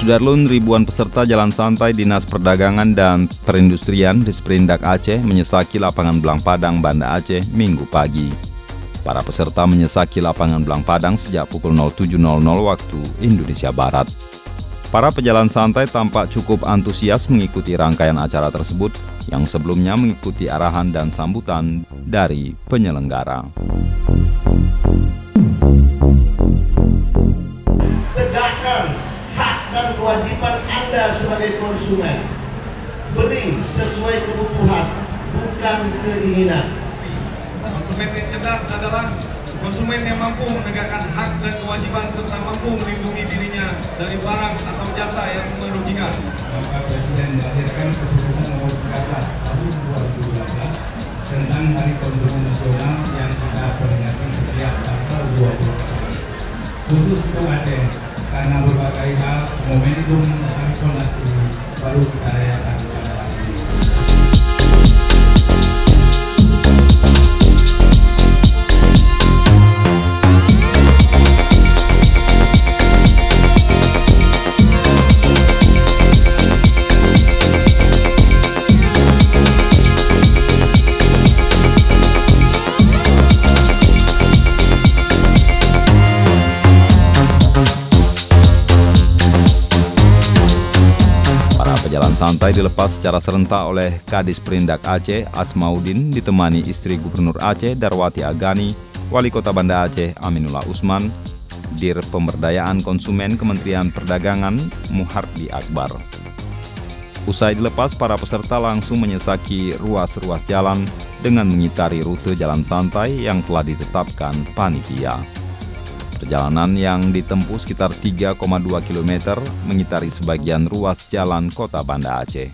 Sudarlun, ribuan peserta jalan santai Dinas Perdagangan dan Perindustrian di Sprindak Aceh menyesaki lapangan Belang Padang, Banda Aceh, Minggu pagi. Para peserta menyesaki lapangan Belang Padang sejak pukul 07.00 waktu Indonesia Barat. Para pejalan santai tampak cukup antusias mengikuti rangkaian acara tersebut yang sebelumnya mengikuti arahan dan sambutan dari penyelenggara. Dan kewajiban Anda sebagai konsumen, beli sesuai kebutuhan, bukan keinginan. Konsumen yang cerdas adalah konsumen yang mampu menegakkan hak dan kewajiban serta mampu melindungi dirinya dari barang atau jasa yang merugikan. Bapak Presiden melahirkan keputusan nomor 14 tahun 2012 tentang Hari Konsumen Nasional yang kita peringati setiap tanggal 20. Khusus untuk Aceh, karena berbagai hal momentum Hari Konas ini baru kita rayakan pada hari ini. Pejalan santai dilepas secara serentak oleh Kadis Perindak Aceh, Asmaudin, ditemani istri Gubernur Aceh, Darwati Agani, Wali Kota Banda Aceh, Aminullah Usman, Dir Pemberdayaan Konsumen Kementerian Perdagangan, Muhardi Akbar. Usai dilepas, para peserta langsung menyesaki ruas-ruas jalan dengan mengitari rute jalan santai yang telah ditetapkan panitia. Perjalanan yang ditempuh sekitar 3,2 km mengitari sebagian ruas jalan kota Banda Aceh.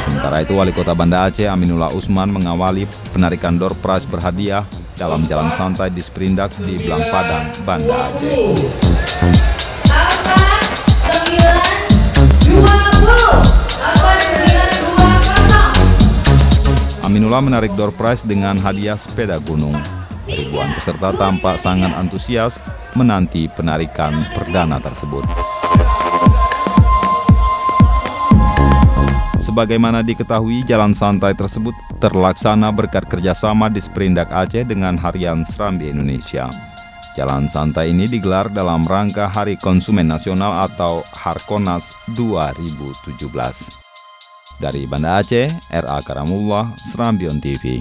Sementara itu, Wali Kota Banda Aceh, Aminullah Usman, mengawali penarikan door prize berhadiah dalam jalan santai di Sprindak di Belang Padang, Banda Aceh. 8920. Aminullah menarik door prize dengan hadiah sepeda gunung. Ribuan peserta tampak sangat antusias menanti penarikan perdana tersebut. Sebagaimana diketahui, jalan santai tersebut terlaksana berkat kerjasama di Sprindak Aceh dengan Harian Serambi Indonesia. Jalan santai ini digelar dalam rangka Hari Konsumen Nasional atau Harkonas 2017. Dari Banda Aceh, R.A. Karamullah, Serambion TV.